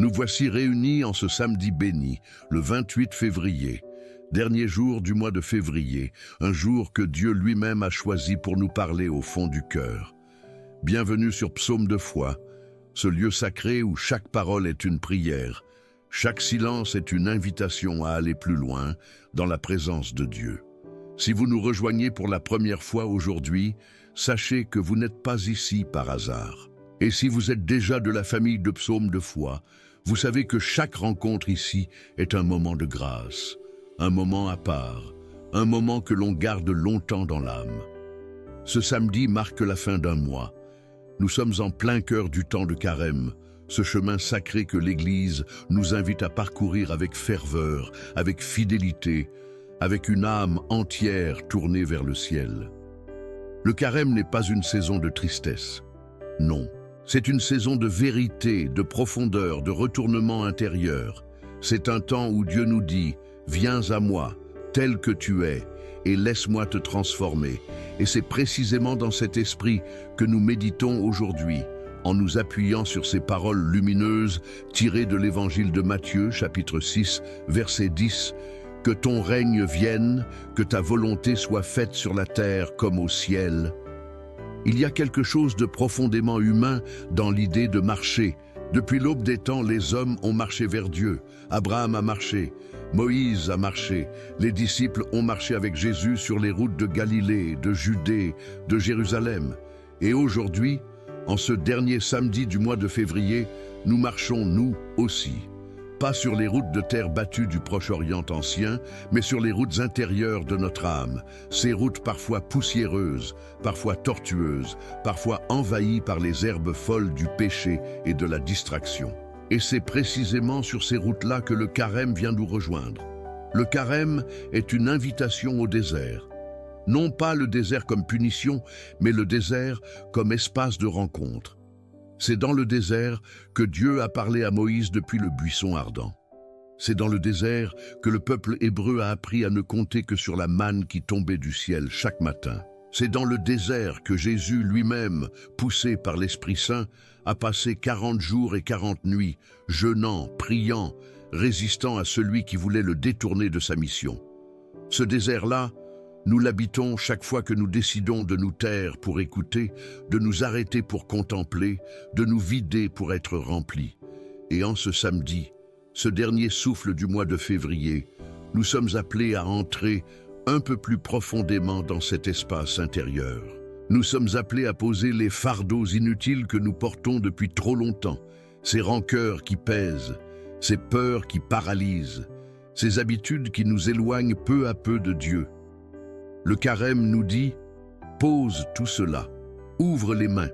Nous voici réunis en ce samedi béni, le 28 février, dernier jour du mois de février, un jour que Dieu lui-même a choisi pour nous parler au fond du cœur. Bienvenue sur Psaume de foi, ce lieu sacré où chaque parole est une prière, chaque silence est une invitation à aller plus loin dans la présence de Dieu. Si vous nous rejoignez pour la première fois aujourd'hui, sachez que vous n'êtes pas ici par hasard. Et si vous êtes déjà de la famille de Psaume de foi, vous savez que chaque rencontre ici est un moment de grâce, un moment à part, un moment que l'on garde longtemps dans l'âme. Ce samedi marque la fin d'un mois. Nous sommes en plein cœur du temps de Carême, ce chemin sacré que l'Église nous invite à parcourir avec ferveur, avec fidélité, avec une âme entière tournée vers le ciel. Le Carême n'est pas une saison de tristesse. Non, c'est une saison de vérité, de profondeur, de retournement intérieur. C'est un temps où Dieu nous dit « Viens à moi, tel que tu es, et laisse-moi te transformer ». Et c'est précisément dans cet esprit que nous méditons aujourd'hui, en nous appuyant sur ces paroles lumineuses tirées de l'Évangile de Matthieu, chapitre 6, verset 10, « Que ton règne vienne, que ta volonté soit faite sur la terre comme au ciel. » Il y a quelque chose de profondément humain dans l'idée de marcher. Depuis l'aube des temps, les hommes ont marché vers Dieu. Abraham a marché, Moïse a marché, les disciples ont marché avec Jésus sur les routes de Galilée, de Judée, de Jérusalem. Et aujourd'hui, en ce dernier samedi du mois de février, nous marchons nous aussi. Pas sur les routes de terre battues du Proche-Orient ancien, mais sur les routes intérieures de notre âme, ces routes parfois poussiéreuses, parfois tortueuses, parfois envahies par les herbes folles du péché et de la distraction. Et c'est précisément sur ces routes-là que le Carême vient nous rejoindre. Le Carême est une invitation au désert. Non pas le désert comme punition, mais le désert comme espace de rencontre. C'est dans le désert que Dieu a parlé à Moïse depuis le buisson ardent. C'est dans le désert que le peuple hébreu a appris à ne compter que sur la manne qui tombait du ciel chaque matin. C'est dans le désert que Jésus lui-même, poussé par l'Esprit Saint, a passé 40 jours et 40 nuits, jeûnant, priant, résistant à celui qui voulait le détourner de sa mission. Ce désert-là, nous l'habitons chaque fois que nous décidons de nous taire pour écouter, de nous arrêter pour contempler, de nous vider pour être remplis. Et en ce samedi, ce dernier souffle du mois de février, nous sommes appelés à entrer un peu plus profondément dans cet espace intérieur. Nous sommes appelés à poser les fardeaux inutiles que nous portons depuis trop longtemps, ces rancœurs qui pèsent, ces peurs qui paralysent, ces habitudes qui nous éloignent peu à peu de Dieu. Le Carême nous dit « Pose tout cela, ouvre les mains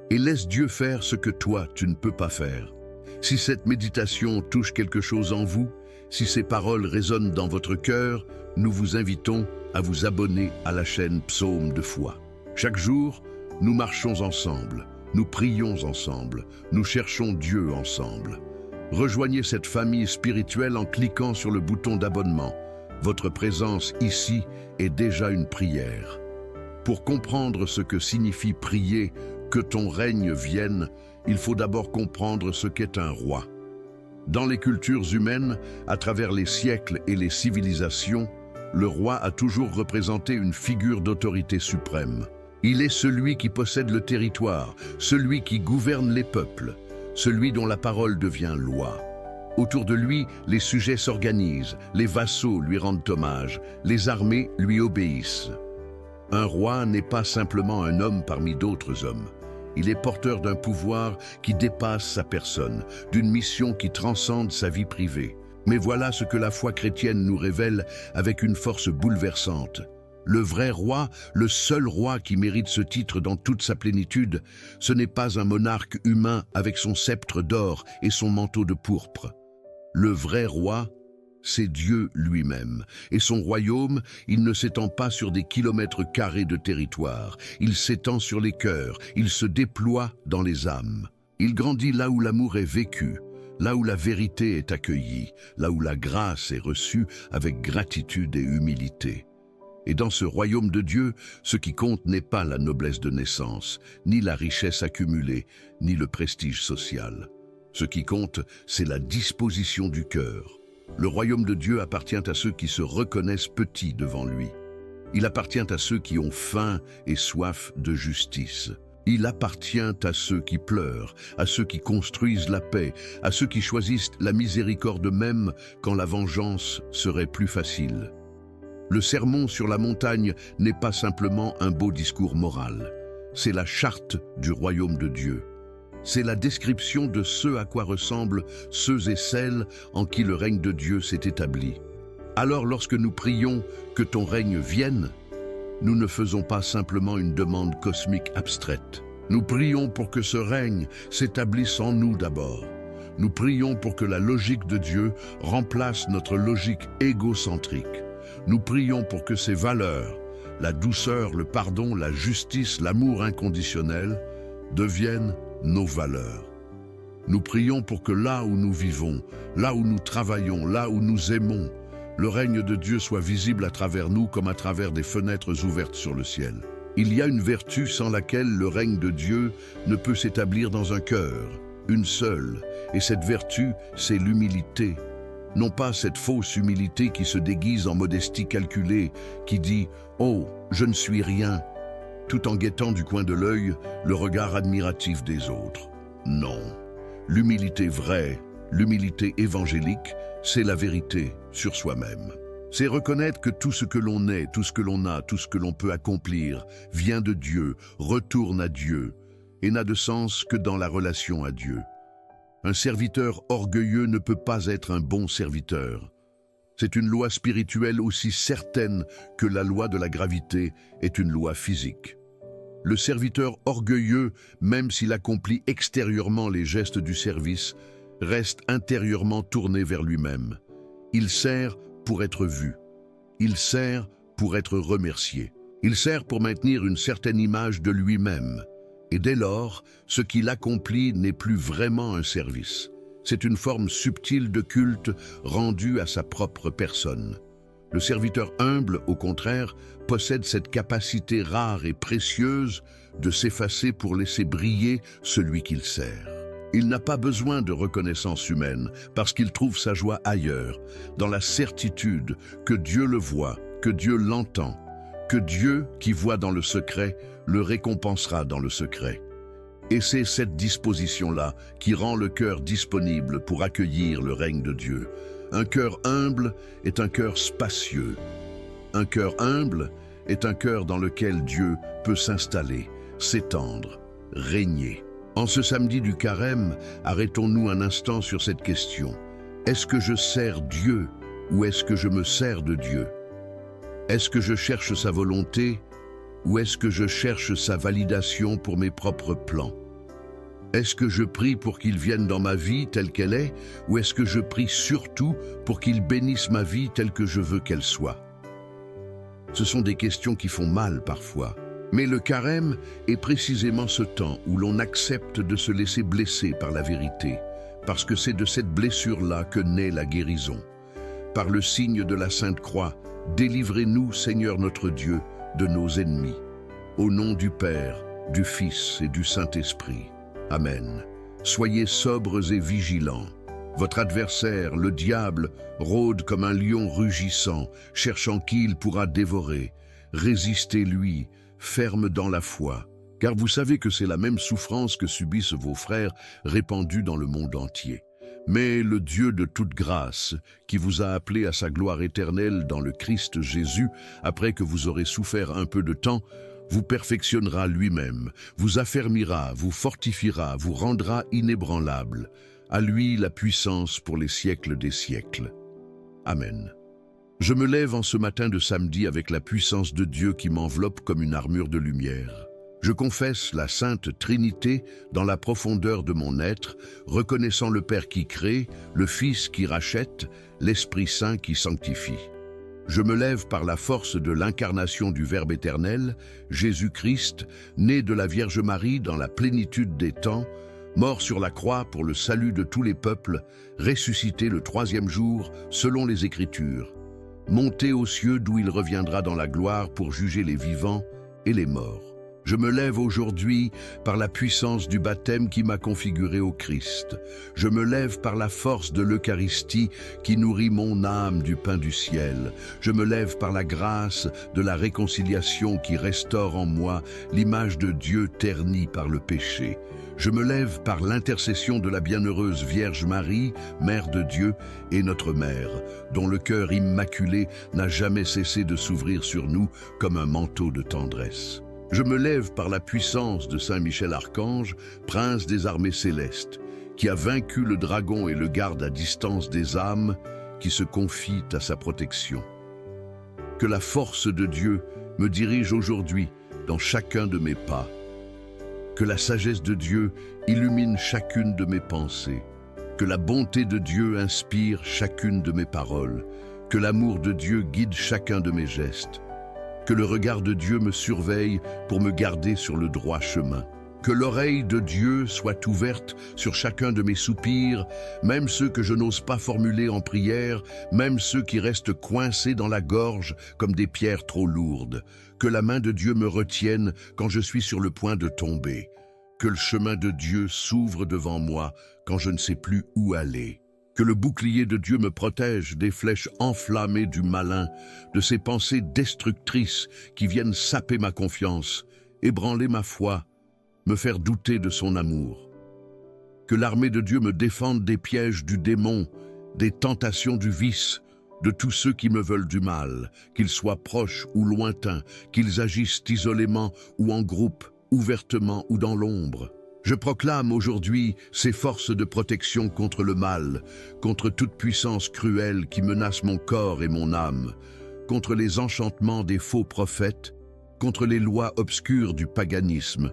et laisse Dieu faire ce que toi tu ne peux pas faire. » Si cette méditation touche quelque chose en vous, si ces paroles résonnent dans votre cœur, nous vous invitons à vous abonner à la chaîne Psaume de foi. Chaque jour, nous marchons ensemble, nous prions ensemble, nous cherchons Dieu ensemble. Rejoignez cette famille spirituelle en cliquant sur le bouton d'abonnement. Votre présence ici est déjà une prière. Pour comprendre ce que signifie prier « que ton règne vienne », il faut d'abord comprendre ce qu'est un roi. Dans les cultures humaines, à travers les siècles et les civilisations, le roi a toujours représenté une figure d'autorité suprême. Il est celui qui possède le territoire, celui qui gouverne les peuples, celui dont la parole devient loi. Autour de lui, les sujets s'organisent, les vassaux lui rendent hommage, les armées lui obéissent. Un roi n'est pas simplement un homme parmi d'autres hommes. Il est porteur d'un pouvoir qui dépasse sa personne, d'une mission qui transcende sa vie privée. Mais voilà ce que la foi chrétienne nous révèle avec une force bouleversante. Le vrai roi, le seul roi qui mérite ce titre dans toute sa plénitude, ce n'est pas un monarque humain avec son sceptre d'or et son manteau de pourpre. Le vrai roi, c'est Dieu lui-même. Et son royaume, il ne s'étend pas sur des kilomètres carrés de territoire. Il s'étend sur les cœurs, il se déploie dans les âmes. Il grandit là où l'amour est vécu, là où la vérité est accueillie, là où la grâce est reçue avec gratitude et humilité. Et dans ce royaume de Dieu, ce qui compte n'est pas la noblesse de naissance, ni la richesse accumulée, ni le prestige social. Ce qui compte, c'est la disposition du cœur. Le royaume de Dieu appartient à ceux qui se reconnaissent petits devant lui. Il appartient à ceux qui ont faim et soif de justice. Il appartient à ceux qui pleurent, à ceux qui construisent la paix, à ceux qui choisissent la miséricorde même quand la vengeance serait plus facile. Le sermon sur la montagne n'est pas simplement un beau discours moral. C'est la charte du royaume de Dieu. C'est la description de ce à quoi ressemblent ceux et celles en qui le règne de Dieu s'est établi. Alors lorsque nous prions que ton règne vienne, nous ne faisons pas simplement une demande cosmique abstraite. Nous prions pour que ce règne s'établisse en nous d'abord. Nous prions pour que la logique de Dieu remplace notre logique égocentrique. Nous prions pour que ces valeurs, la douceur, le pardon, la justice, l'amour inconditionnel, deviennent nos valeurs. Nous prions pour que là où nous vivons, là où nous travaillons, là où nous aimons, le règne de Dieu soit visible à travers nous comme à travers des fenêtres ouvertes sur le ciel. Il y a une vertu sans laquelle le règne de Dieu ne peut s'établir dans un cœur, une seule, et cette vertu, c'est l'humilité. Non pas cette fausse humilité qui se déguise en modestie calculée, qui dit « Oh, je ne suis rien », tout en guettant du coin de l'œil le regard admiratif des autres. Non, l'humilité vraie, l'humilité évangélique, c'est la vérité sur soi-même. C'est reconnaître que tout ce que l'on est, tout ce que l'on a, tout ce que l'on peut accomplir vient de Dieu, retourne à Dieu, et n'a de sens que dans la relation à Dieu. Un serviteur orgueilleux ne peut pas être un bon serviteur. C'est une loi spirituelle aussi certaine que la loi de la gravité est une loi physique. Le serviteur orgueilleux, même s'il accomplit extérieurement les gestes du service, reste intérieurement tourné vers lui-même. Il sert pour être vu. Il sert pour être remercié. Il sert pour maintenir une certaine image de lui-même. Et dès lors, ce qu'il accomplit n'est plus vraiment un service. C'est une forme subtile de culte rendue à sa propre personne. Le serviteur humble, au contraire, possède cette capacité rare et précieuse de s'effacer pour laisser briller celui qu'il sert. Il n'a pas besoin de reconnaissance humaine parce qu'il trouve sa joie ailleurs, dans la certitude que Dieu le voit, que Dieu l'entend, que Dieu, qui voit dans le secret, le récompensera dans le secret. Et c'est cette disposition-là qui rend le cœur disponible pour accueillir le règne de Dieu. Un cœur humble est un cœur spacieux. Un cœur humble est un cœur dans lequel Dieu peut s'installer, s'étendre, régner. En ce samedi du carême, arrêtons-nous un instant sur cette question. Est-ce que je sers Dieu ou est-ce que je me sers de Dieu? Est-ce que je cherche sa volonté ou est-ce que je cherche sa validation pour mes propres plans? Est-ce que je prie pour qu'il vienne dans ma vie telle qu'elle est ou est-ce que je prie surtout pour qu'il bénisse ma vie telle que je veux qu'elle soit? Ce sont des questions qui font mal parfois. Mais le carême est précisément ce temps où l'on accepte de se laisser blesser par la vérité, parce que c'est de cette blessure-là que naît la guérison. Par le signe de la Sainte Croix, délivrez-nous, Seigneur notre Dieu, de nos ennemis. Au nom du Père, du Fils et du Saint-Esprit. Amen. Soyez sobres et vigilants. Votre adversaire, le diable, rôde comme un lion rugissant, cherchant qui il pourra dévorer. Résistez-lui, ferme dans la foi, car vous savez que c'est la même souffrance que subissent vos frères répandus dans le monde entier. Mais le Dieu de toute grâce, qui vous a appelé à sa gloire éternelle dans le Christ Jésus, après que vous aurez souffert un peu de temps, vous perfectionnera lui-même, vous affermira, vous fortifiera, vous rendra inébranlable. À lui la puissance pour les siècles des siècles. Amen. Je me lève en ce matin de samedi avec la puissance de Dieu qui m'enveloppe comme une armure de lumière. Je confesse la Sainte Trinité dans la profondeur de mon être, reconnaissant le Père qui crée, le Fils qui rachète, l'Esprit Saint qui sanctifie. Je me lève par la force de l'incarnation du Verbe éternel, Jésus-Christ, né de la Vierge Marie dans la plénitude des temps, mort sur la croix pour le salut de tous les peuples, ressuscité le troisième jour selon les Écritures, monté aux cieux d'où il reviendra dans la gloire pour juger les vivants et les morts. Je me lève aujourd'hui par la puissance du baptême qui m'a configuré au Christ. Je me lève par la force de l'Eucharistie qui nourrit mon âme du pain du ciel. Je me lève par la grâce de la réconciliation qui restaure en moi l'image de Dieu ternie par le péché. Je me lève par l'intercession de la bienheureuse Vierge Marie, Mère de Dieu et notre Mère, dont le cœur immaculé n'a jamais cessé de s'ouvrir sur nous comme un manteau de tendresse. Je me lève par la puissance de Saint Michel Archange, prince des armées célestes, qui a vaincu le dragon et le garde à distance des âmes qui se confient à sa protection. Que la force de Dieu me dirige aujourd'hui dans chacun de mes pas. Que la sagesse de Dieu illumine chacune de mes pensées. Que la bonté de Dieu inspire chacune de mes paroles. Que l'amour de Dieu guide chacun de mes gestes. Que le regard de Dieu me surveille pour me garder sur le droit chemin. Que l'oreille de Dieu soit ouverte sur chacun de mes soupirs, même ceux que je n'ose pas formuler en prière, même ceux qui restent coincés dans la gorge comme des pierres trop lourdes. Que la main de Dieu me retienne quand je suis sur le point de tomber. Que le chemin de Dieu s'ouvre devant moi quand je ne sais plus où aller. Que le bouclier de Dieu me protège des flèches enflammées du malin, de ces pensées destructrices qui viennent saper ma confiance, ébranler ma foi, me faire douter de son amour. Que l'armée de Dieu me défende des pièges du démon, des tentations du vice, de tous ceux qui me veulent du mal, qu'ils soient proches ou lointains, qu'ils agissent isolément ou en groupe, ouvertement ou dans l'ombre. Je proclame aujourd'hui ces forces de protection contre le mal, contre toute puissance cruelle qui menace mon corps et mon âme, contre les enchantements des faux prophètes, contre les lois obscures du paganisme,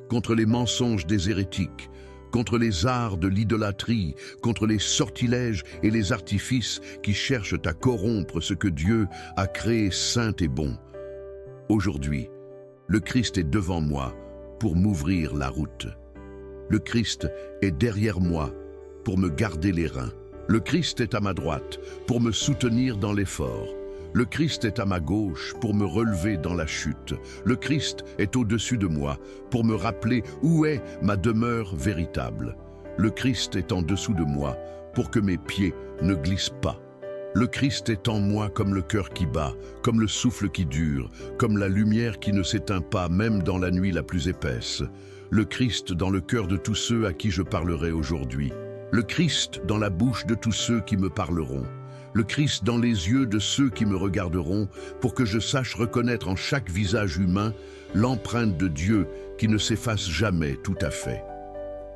contre les mensonges des hérétiques, contre les arts de l'idolâtrie, contre les sortilèges et les artifices qui cherchent à corrompre ce que Dieu a créé saint et bon. Aujourd'hui, le Christ est devant moi pour m'ouvrir la route. Le Christ est derrière moi pour me garder les reins. Le Christ est à ma droite pour me soutenir dans l'effort. Le Christ est à ma gauche pour me relever dans la chute. Le Christ est au-dessus de moi pour me rappeler où est ma demeure véritable. Le Christ est en dessous de moi pour que mes pieds ne glissent pas. Le Christ est en moi comme le cœur qui bat, comme le souffle qui dure, comme la lumière qui ne s'éteint pas même dans la nuit la plus épaisse. Le Christ dans le cœur de tous ceux à qui je parlerai aujourd'hui. Le Christ dans la bouche de tous ceux qui me parleront. Le Christ dans les yeux de ceux qui me regarderont, pour que je sache reconnaître en chaque visage humain l'empreinte de Dieu qui ne s'efface jamais tout à fait.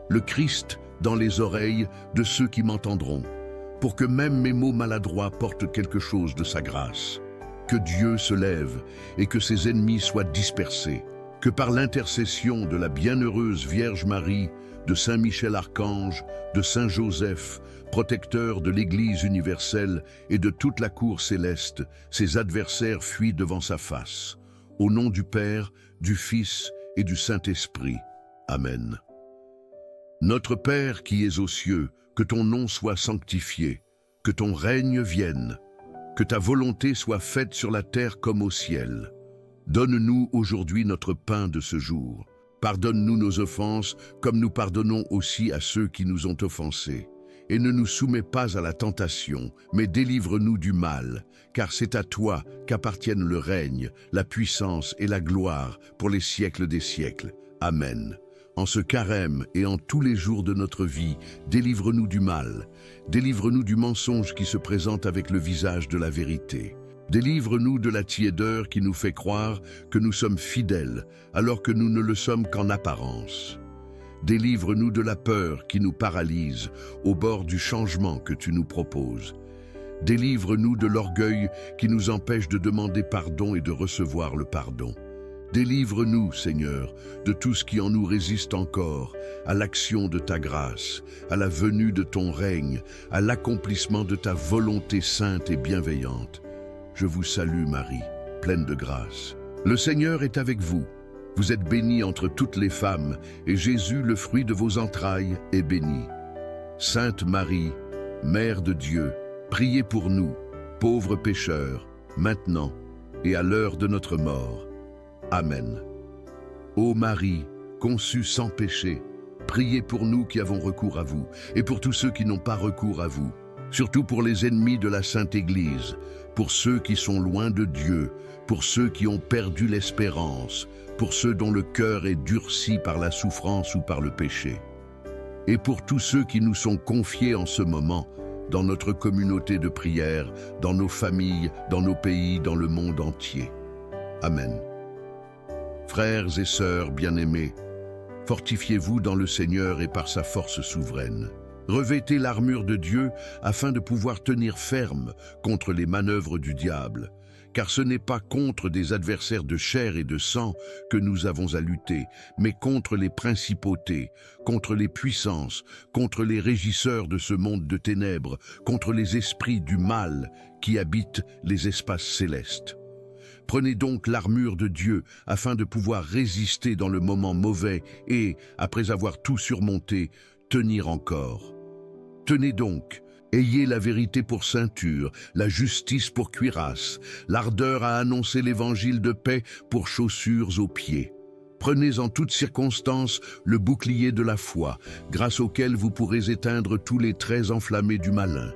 Le Christ dans les oreilles de ceux qui m'entendront, pour que même mes mots maladroits portent quelque chose de sa grâce. Que Dieu se lève et que ses ennemis soient dispersés. Que par l'intercession de la bienheureuse Vierge Marie, de Saint Michel Archange, de Saint Joseph, protecteur de l'Église universelle et de toute la cour céleste, ses adversaires fuient devant sa face. Au nom du Père, du Fils et du Saint-Esprit. Amen. Notre Père qui es aux cieux, que ton nom soit sanctifié, que ton règne vienne, que ta volonté soit faite sur la terre comme au ciel. Donne-nous aujourd'hui notre pain de ce jour. Pardonne-nous nos offenses, comme nous pardonnons aussi à ceux qui nous ont offensés. Et ne nous soumets pas à la tentation, mais délivre-nous du mal, car c'est à toi qu'appartiennent le règne, la puissance et la gloire pour les siècles des siècles. Amen. En ce carême et en tous les jours de notre vie, délivre-nous du mal. Délivre-nous du mensonge qui se présente avec le visage de la vérité. Délivre-nous de la tiédeur qui nous fait croire que nous sommes fidèles, alors que nous ne le sommes qu'en apparence. Délivre-nous de la peur qui nous paralyse au bord du changement que tu nous proposes. Délivre-nous de l'orgueil qui nous empêche de demander pardon et de recevoir le pardon. Délivre-nous, Seigneur, de tout ce qui en nous résiste encore, à l'action de ta grâce, à la venue de ton règne, à l'accomplissement de ta volonté sainte et bienveillante. Je vous salue, Marie, pleine de grâce. Le Seigneur est avec vous. Vous êtes bénie entre toutes les femmes, et Jésus, le fruit de vos entrailles, est béni. Sainte Marie, Mère de Dieu, priez pour nous, pauvres pécheurs, maintenant et à l'heure de notre mort. Amen. Ô Marie, conçue sans péché, priez pour nous qui avons recours à vous, et pour tous ceux qui n'ont pas recours à vous, surtout pour les ennemis de la Sainte Église, pour ceux qui sont loin de Dieu, pour ceux qui ont perdu l'espérance, pour ceux dont le cœur est durci par la souffrance ou par le péché, et pour tous ceux qui nous sont confiés en ce moment, dans notre communauté de prière, dans nos familles, dans nos pays, dans le monde entier. Amen. Frères et sœurs bien-aimés, fortifiez-vous dans le Seigneur et par sa force souveraine. Revêtez l'armure de Dieu afin de pouvoir tenir ferme contre les manœuvres du diable, car ce n'est pas contre des adversaires de chair et de sang que nous avons à lutter, mais contre les principautés, contre les puissances, contre les régisseurs de ce monde de ténèbres, contre les esprits du mal qui habitent les espaces célestes. Prenez donc l'armure de Dieu afin de pouvoir résister dans le moment mauvais et, après avoir tout surmonté, tenir encore. Tenez donc, ayez la vérité pour ceinture, la justice pour cuirasse, l'ardeur à annoncer l'évangile de paix pour chaussures aux pieds. Prenez en toutes circonstances le bouclier de la foi, grâce auquel vous pourrez éteindre tous les traits enflammés du malin.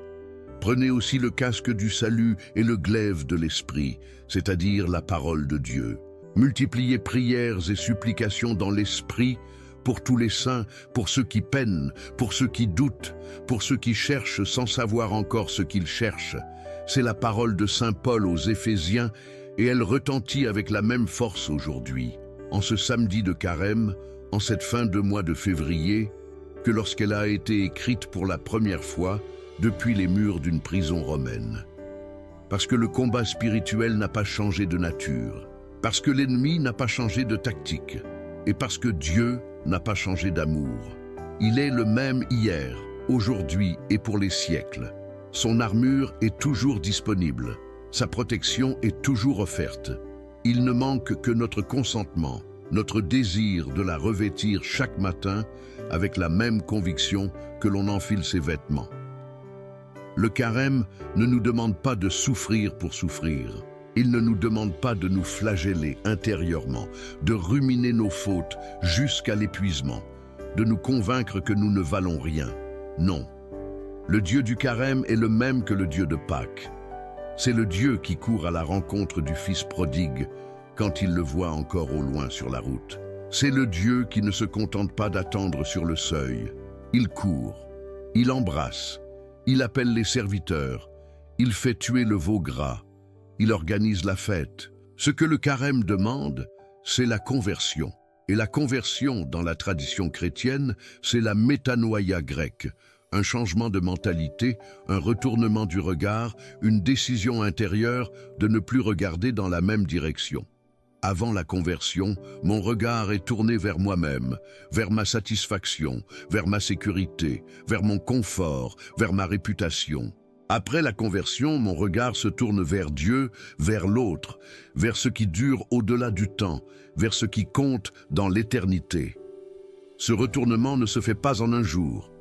Prenez aussi le casque du salut et le glaive de l'esprit, c'est-à-dire la parole de Dieu. Multipliez prières et supplications dans l'esprit, pour tous les saints, pour ceux qui peinent, pour ceux qui doutent, pour ceux qui cherchent sans savoir encore ce qu'ils cherchent. C'est la parole de saint Paul aux Éphésiens et elle retentit avec la même force aujourd'hui, en ce samedi de Carême, en cette fin de mois de février, que lorsqu'elle a été écrite pour la première fois depuis les murs d'une prison romaine. Parce que le combat spirituel n'a pas changé de nature, parce que l'ennemi n'a pas changé de tactique, et parce que Dieu n'a pas changé d'amour. Il est le même hier, aujourd'hui et pour les siècles. Son armure est toujours disponible. Sa protection est toujours offerte. Il ne manque que notre consentement, notre désir de la revêtir chaque matin avec la même conviction que l'on enfile ses vêtements. Le carême ne nous demande pas de souffrir pour souffrir. Il ne nous demande pas de nous flageller intérieurement, de ruminer nos fautes jusqu'à l'épuisement, de nous convaincre que nous ne valons rien. Non. Le Dieu du carême est le même que le Dieu de Pâques. C'est le Dieu qui court à la rencontre du Fils prodigue quand il le voit encore au loin sur la route. C'est le Dieu qui ne se contente pas d'attendre sur le seuil. Il court, il embrasse, il appelle les serviteurs, il fait tuer le veau gras, il organise la fête. Ce que le carême demande, c'est la conversion. Et la conversion, dans la tradition chrétienne, c'est la métanoïa grecque, un changement de mentalité, un retournement du regard, une décision intérieure de ne plus regarder dans la même direction. Avant la conversion, mon regard est tourné vers moi-même, vers ma satisfaction, vers ma sécurité, vers mon confort, vers ma réputation. Après la conversion, mon regard se tourne vers Dieu, vers l'autre, vers ce qui dure au-delà du temps, vers ce qui compte dans l'éternité. Ce retournement ne se fait pas en un jour.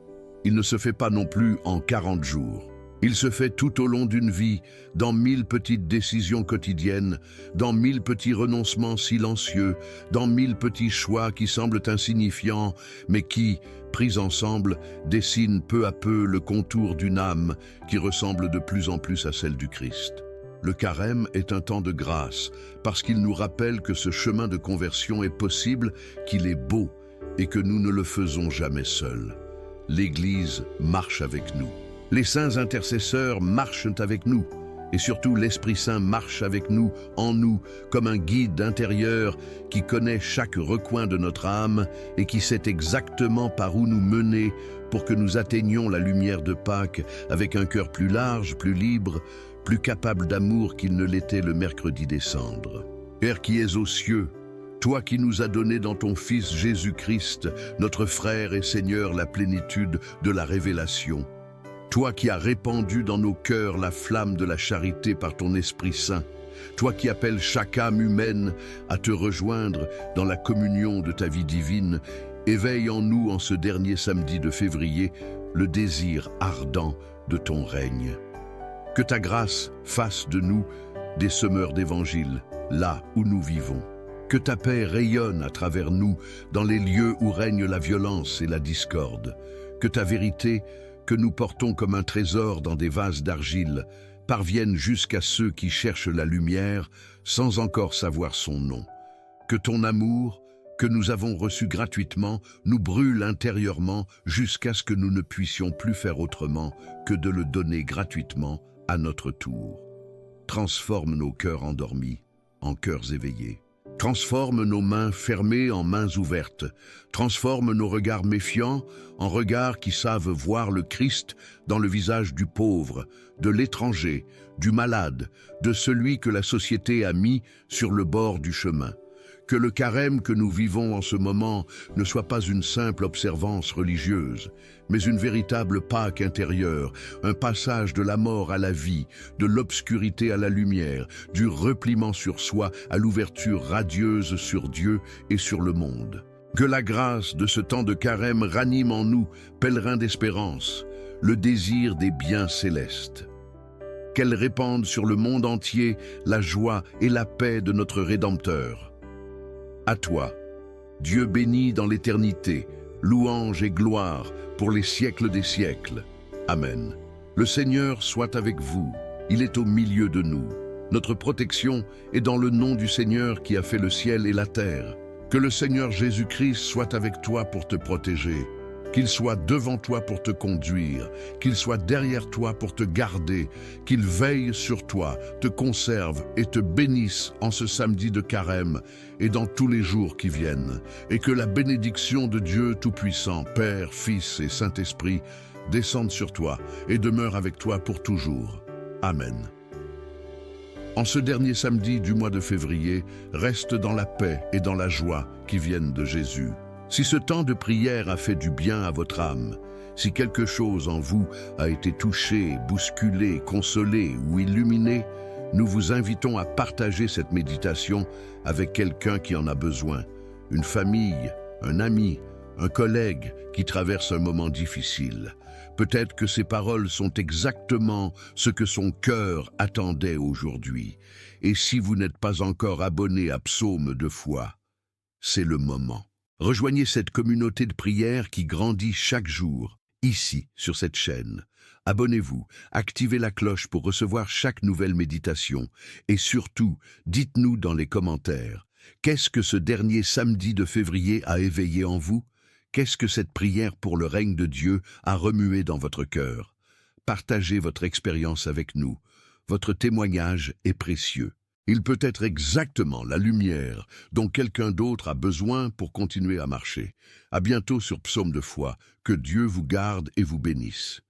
Il ne se fait pas non plus en 40 jours. Il se fait tout au long d'une vie, dans 1000 petites décisions quotidiennes, dans 1000 petits renoncements silencieux, dans 1000 petits choix qui semblent insignifiants, mais qui, pris ensemble, dessinent peu à peu le contour d'une âme qui ressemble de plus en plus à celle du Christ. Le carême est un temps de grâce, parce qu'il nous rappelle que ce chemin de conversion est possible, qu'il est beau, et que nous ne le faisons jamais seuls. L'Église marche avec nous. Les saints intercesseurs marchent avec nous, et surtout l'Esprit Saint marche avec nous, en nous, comme un guide intérieur qui connaît chaque recoin de notre âme et qui sait exactement par où nous mener pour que nous atteignions la lumière de Pâques avec un cœur plus large, plus libre, plus capable d'amour qu'il ne l'était le mercredi des cendres. Père qui es aux cieux, toi qui nous as donné dans ton Fils Jésus-Christ, notre frère et Seigneur, la plénitude de la révélation, toi qui as répandu dans nos cœurs la flamme de la charité par ton Esprit Saint, toi qui appelles chaque âme humaine à te rejoindre dans la communion de ta vie divine, éveille en nous en ce dernier samedi de février le désir ardent de ton règne. Que ta grâce fasse de nous des semeurs d'évangile, là où nous vivons. Que ta paix rayonne à travers nous dans les lieux où règne la violence et la discorde. Que ta vérité, que nous portons comme un trésor dans des vases d'argile, parvienne jusqu'à ceux qui cherchent la lumière sans encore savoir son nom. Que ton amour, que nous avons reçu gratuitement, nous brûle intérieurement jusqu'à ce que nous ne puissions plus faire autrement que de le donner gratuitement à notre tour. Transforme nos cœurs endormis en cœurs éveillés. Transforme nos mains fermées en mains ouvertes. Transforme nos regards méfiants en regards qui savent voir le Christ dans le visage du pauvre, de l'étranger, du malade, de celui que la société a mis sur le bord du chemin. Que le carême que nous vivons en ce moment ne soit pas une simple observance religieuse, mais une véritable Pâque intérieure, un passage de la mort à la vie, de l'obscurité à la lumière, du repliement sur soi à l'ouverture radieuse sur Dieu et sur le monde. Que la grâce de ce temps de carême ranime en nous, pèlerins d'espérance, le désir des biens célestes. Qu'elle répande sur le monde entier la joie et la paix de notre Rédempteur. À toi, Dieu béni dans l'éternité, louange et gloire pour les siècles des siècles. Amen. Le Seigneur soit avec vous, il est au milieu de nous. Notre protection est dans le nom du Seigneur qui a fait le ciel et la terre. Que le Seigneur Jésus-Christ soit avec toi pour te protéger, qu'il soit devant toi pour te conduire, qu'il soit derrière toi pour te garder, qu'il veille sur toi, te conserve et te bénisse en ce samedi de carême et dans tous les jours qui viennent, et que la bénédiction de Dieu Tout-Puissant, Père, Fils et Saint-Esprit, descende sur toi et demeure avec toi pour toujours. Amen. En ce dernier samedi du mois de février, reste dans la paix et dans la joie qui viennent de Jésus. Si ce temps de prière a fait du bien à votre âme, si quelque chose en vous a été touché, bousculé, consolé ou illuminé, nous vous invitons à partager cette méditation avec quelqu'un qui en a besoin, une famille, un ami, un collègue qui traverse un moment difficile. Peut-être que ces paroles sont exactement ce que son cœur attendait aujourd'hui. Et si vous n'êtes pas encore abonné à Psaume de foi, c'est le moment. Rejoignez cette communauté de prière qui grandit chaque jour, ici, sur cette chaîne. Abonnez-vous, activez la cloche pour recevoir chaque nouvelle méditation. Et surtout, dites-nous dans les commentaires, qu'est-ce que ce dernier samedi de février a éveillé en vous? Qu'est-ce que cette prière pour le règne de Dieu a remué dans votre cœur? Partagez votre expérience avec nous. Votre témoignage est précieux. Il peut être exactement la lumière dont quelqu'un d'autre a besoin pour continuer à marcher. À bientôt sur Psaume de foi. Que Dieu vous garde et vous bénisse.